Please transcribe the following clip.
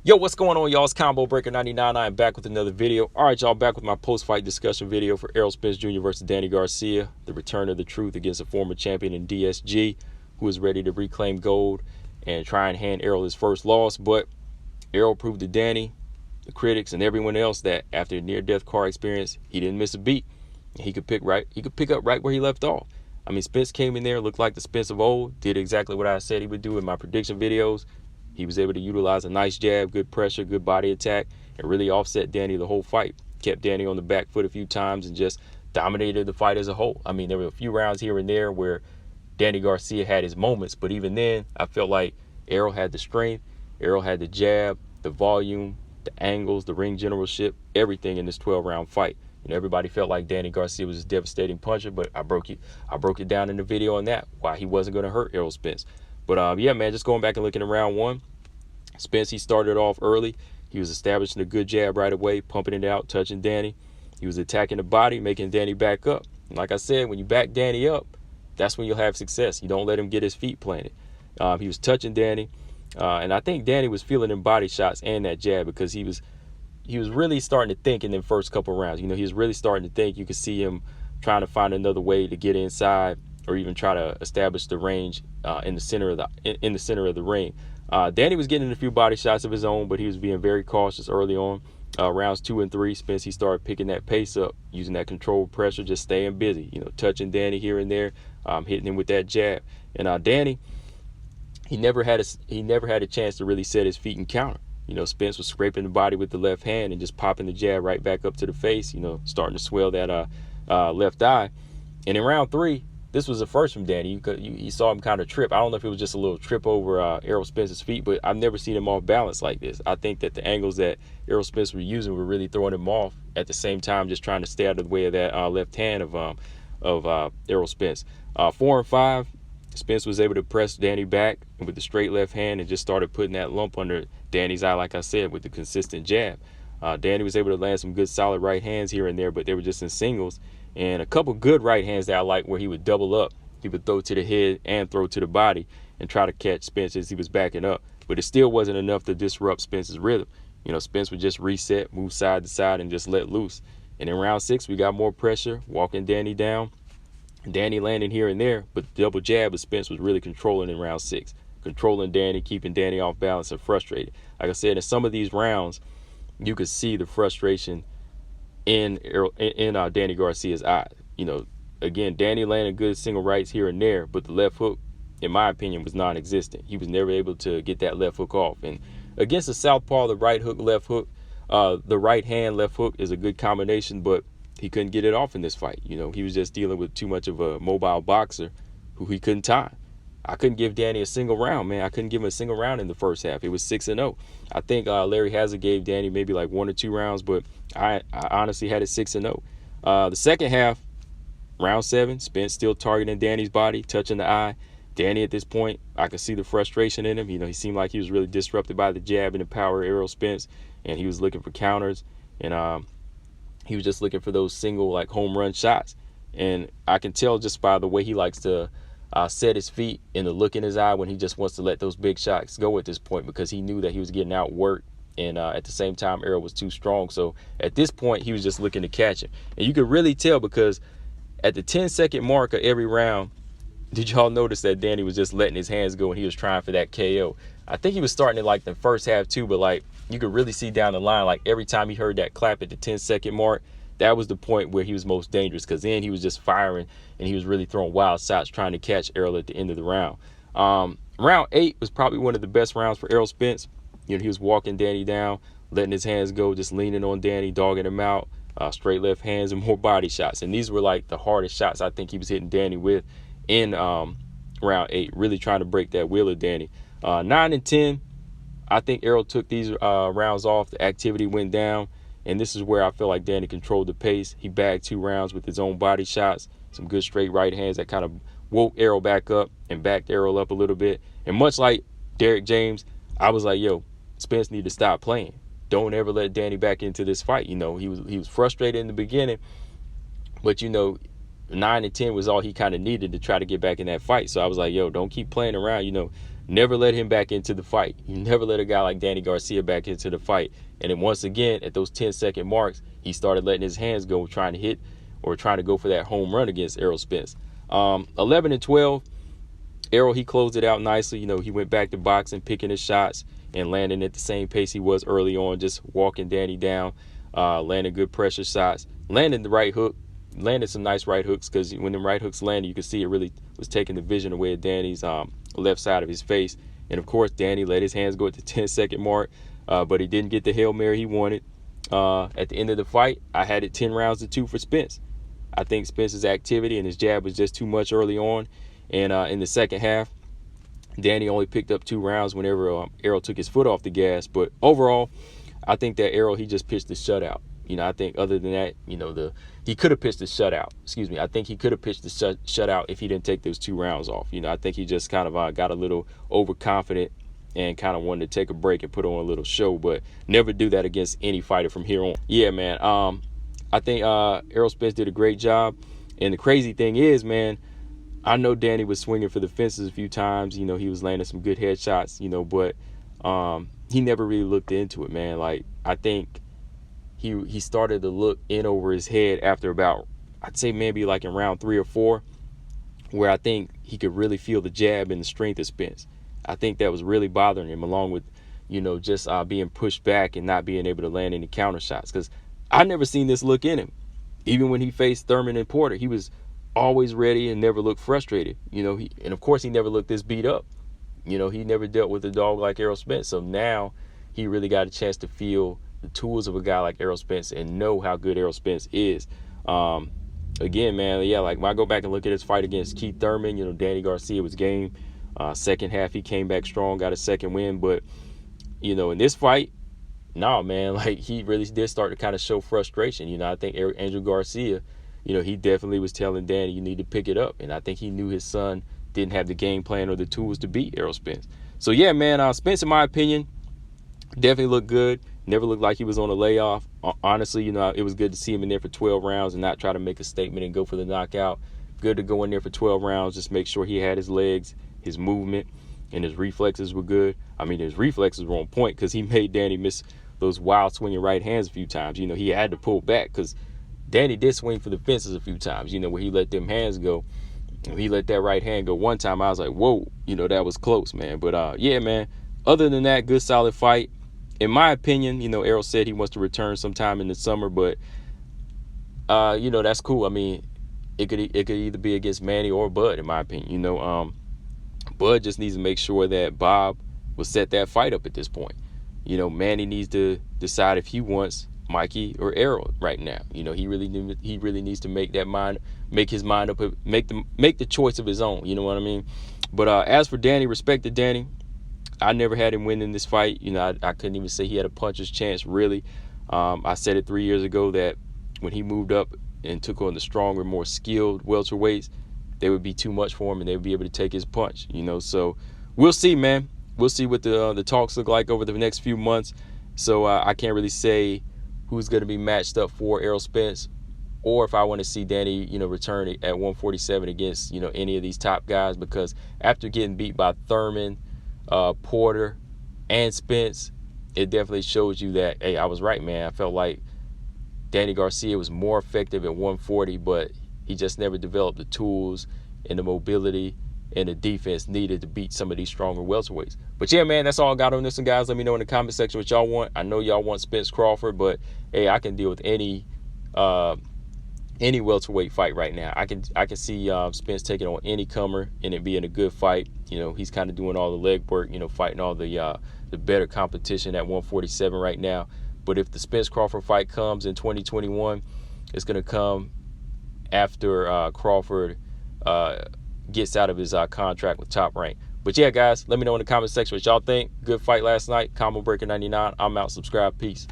Yo, what's going on, y'all? It's Combo Breaker 99. I am back with another video. All right, y'all, back with my post-fight discussion video for Errol Spence Jr. versus Danny Garcia, the return of the truth against a former champion in DSG who is ready to reclaim gold and try and hand Errol his first loss. But Errol proved to Danny, the critics, and everyone else that after a near-death car experience, he didn't miss a beat. He could pick up right where he left off. I mean, Spence came in there, looked like the Spence of old, did exactly what I said he would do in my prediction videos. He was able to utilize a nice jab, good pressure, good body attack, and really offset Danny the whole fight. Kept Danny on the back foot a few times and just dominated the fight as a whole. I mean, there were a few rounds here and there where Danny Garcia had his moments, but even then, I felt like Errol had the strength, Errol had the jab, the volume, the angles, the ring generalship, everything in this 12-round fight. You know, everybody felt like Danny Garcia was a devastating puncher, but I broke it down in the video on that, why he wasn't going to hurt Errol Spence. But yeah, man, just going back and looking at round one, Spence, he started off early. He was establishing a good jab right away, pumping it out, touching Danny. He was attacking the body, making Danny back up. And like I said, when you back Danny up, that's when you'll have success. You don't let him get his feet planted. He was touching Danny, and I think Danny was feeling them body shots and that jab because he was really starting to think in the first couple rounds. You know, he was really starting to think. You could see him trying to find another way to get inside or even try to establish the range in the center of the ring. Danny was getting a few body shots of his own, but he was being very cautious early on. Rounds 2 and 3, Spence, he started picking that pace up, using that controlled pressure, just staying busy, you know, touching Danny here and there, hitting him with that jab. And Danny, he never had a chance to really set his feet and counter. You know, Spence was scraping the body with the left hand and just popping the jab right back up to the face, you know, starting to swell that left eye. And in round 3, this was the first from Danny. You saw him kind of trip. I don't know if it was just a little trip over Errol Spence's feet, but I've never seen him off balance like this. I think that the angles that Errol Spence were using were really throwing him off at the same time, just trying to stay out of the way of that left hand of Errol Spence. 4 and 5, Spence was able to press Danny back with the straight left hand and just started putting that lump under Danny's eye, like I said, with the consistent jab. Danny was able to land some good solid right hands here and there, but they were just in singles. And a couple good right hands that I like where he would double up. He would throw to the head and throw to the body and try to catch Spence as he was backing up. But it still wasn't enough to disrupt Spence's rhythm. You know, Spence would just reset, move side to side, and just let loose. And in round 6, we got more pressure, walking Danny down. Danny landing here and there, but the double jab of Spence was really controlling in round 6. Controlling Danny, keeping Danny off balance and frustrated. Like I said, in some of these rounds, you could see the frustration in Danny Garcia's eyes. You know, again, Danny landed good single rights here and there, but the left hook, in my opinion, was non-existent. He was never able to get that left hook off. And against the southpaw, the right hook, left hook, the right hand, left hook is a good combination, but he couldn't get it off in this fight. You know, he was just dealing with too much of a mobile boxer who he couldn't time. I couldn't give Danny a single round, man. I couldn't give him a single round in the first half. It was 6-0. I think Larry Hazard gave Danny maybe like 1 or 2 rounds, but I honestly had it 6-0. The second half, round 7, Spence still targeting Danny's body, touching the eye. Danny at this point, I could see the frustration in him. You know, he seemed like he was really disrupted by the jab and the power of Errol Spence, and he was looking for counters, and he was just looking for those single like home run shots. And I can tell just by the way he likes to set his feet and the look in his eye when he just wants to let those big shots go at this point, because he knew that he was getting outworked, and at the same time Errol was too strong. So at this point he was just looking to catch him, and you could really tell because at the 10-second mark of every round, did y'all notice that Danny was just letting his hands go and he was trying for that KO? I think he was starting it like the first half too, but like you could really see down the line, like every time he heard that clap at the 10-second mark, that was the point where he was most dangerous, because then he was just firing and he was really throwing wild shots trying to catch Errol at the end of the round. Round 8 was probably one of the best rounds for Errol Spence. You know, he was walking Danny down, letting his hands go, just leaning on Danny, dogging him out, straight left hands and more body shots. And these were like the hardest shots I think he was hitting Danny with in round 8, really trying to break that will of Danny. 9 and 10, I think Errol took these rounds off. The activity went down. And this is where I feel like Danny controlled the pace. He bagged 2 rounds with his own body shots, some good straight right hands that kind of woke Errol back up and backed Errol up a little bit. And much like Derrick James, I was like, yo, Spence need to stop playing. Don't ever let Danny back into this fight. You know, he was frustrated in the beginning, but you know, 9 and 10 was all he kind of needed to try to get back in that fight. So I was like, yo, don't keep playing around. You know, never let him back into the fight. You never let a guy like Danny Garcia back into the fight. And then once again, at those 10-second marks, he started letting his hands go, trying to hit or trying to go for that home run against Errol Spence. 11-12, Errol, he closed it out nicely. He went back to boxing, picking his shots and landing at the same pace he was early on, just walking Danny down, landing good pressure shots, landing the right hook, landed some nice right hooks, because when them right hooks landed, you could see it really was taking the vision away of Danny's left side of his face. And of course, Danny let his hands go at the 10-second mark, but he didn't get the Hail Mary he wanted. At the end of the fight, I had it 10-2 for Spence. I think Spence's activity and his jab was just too much early on. And in the second half, Danny only picked up 2 rounds whenever Errol took his foot off the gas. But overall, I think that Errol, he just pitched the shutout. I think other than that, he could have pitched the shutout. I think he could have pitched the shutout if he didn't take those 2 rounds off. I think he just kind of got a little overconfident and kind of wanted to take a break and put on a little show, but never do that against any fighter from here on. Yeah, man. I think Errol Spence did a great job. And the crazy thing is, man, I know Danny was swinging for the fences a few times. He was landing some good headshots, but he never really looked into it, man. Like, I think he started to look in over his head after about, I'd say maybe like in round 3 or 4, where I think he could really feel the jab and the strength of Spence. I think that was really bothering him, along with, just being pushed back and not being able to land any counter shots. Because I never seen this look in him. Even when he faced Thurman and Porter, he was always ready and never looked frustrated. And of course he never looked this beat up. He never dealt with a dog like Errol Spence. So now he really got a chance to feel the tools of a guy like Errol Spence and know how good Errol Spence is. Again, man, yeah, like when I go back and look at his fight against Keith Thurman, Danny Garcia was game. Second half, he came back strong, got a second win. But, in this fight, nah, man, like he really did start to kind of show frustration. I think Andrew Garcia, he definitely was telling Danny, you need to pick it up. And I think he knew his son didn't have the game plan or the tools to beat Errol Spence. So, yeah, man, Spence, in my opinion, definitely looked good. Never looked like he was on a layoff. Honestly, it was good to see him in there for 12 rounds and not try to make a statement and go for the knockout. Good to go in there for 12 rounds, just make sure he had his legs, his movement, and his reflexes were good. I mean, his reflexes were on point, because he made Danny miss those wild swinging right hands a few times. He had to pull back, because Danny did swing for the fences a few times, where he let them hands go. He let that right hand go one time. I was like, whoa, that was close, man. But, yeah, man, other than that, good, solid fight. In my opinion, Errol said he wants to return sometime in the summer, but, that's cool. I mean, it could either be against Manny or Bud, in my opinion. Bud just needs to make sure that Bob will set that fight up at this point. Manny needs to decide if he wants Mikey or Errol right now. He really needs to make his mind up, make the choice of his own. You know what I mean? But as for Danny, respect to Danny. I never had him win in this fight. I couldn't even say he had a puncher's chance, really. I said it 3 years ago that when he moved up and took on the stronger, more skilled welterweights, they would be too much for him and they would be able to take his punch. So we'll see, man. We'll see what the talks look like over the next few months. So I can't really say who's going to be matched up for Errol Spence, or if I want to see Danny, return at 147 against, any of these top guys, because after getting beat by Thurman, Porter, and Spence, it definitely shows you that, hey, I was right, man. I felt like Danny Garcia was more effective at 140, but he just never developed the tools and the mobility and the defense needed to beat some of these stronger welterweights. But yeah, man, that's all I got on this one, guys. Let me know in the comment section what y'all want. I know y'all want Spence Crawford, but hey, I can deal with any welterweight fight right now. I can see Spence taking on any comer and it being a good fight. He's kind of doing all the legwork, fighting all the better competition at 147 right now. But if the Spence Crawford fight comes in 2021, it's going to come after Crawford gets out of his contract with Top Rank. But yeah, guys, let me know in the comment section what y'all think. Good fight last night. Combo Breaker 99. I'm out. Subscribe. Peace.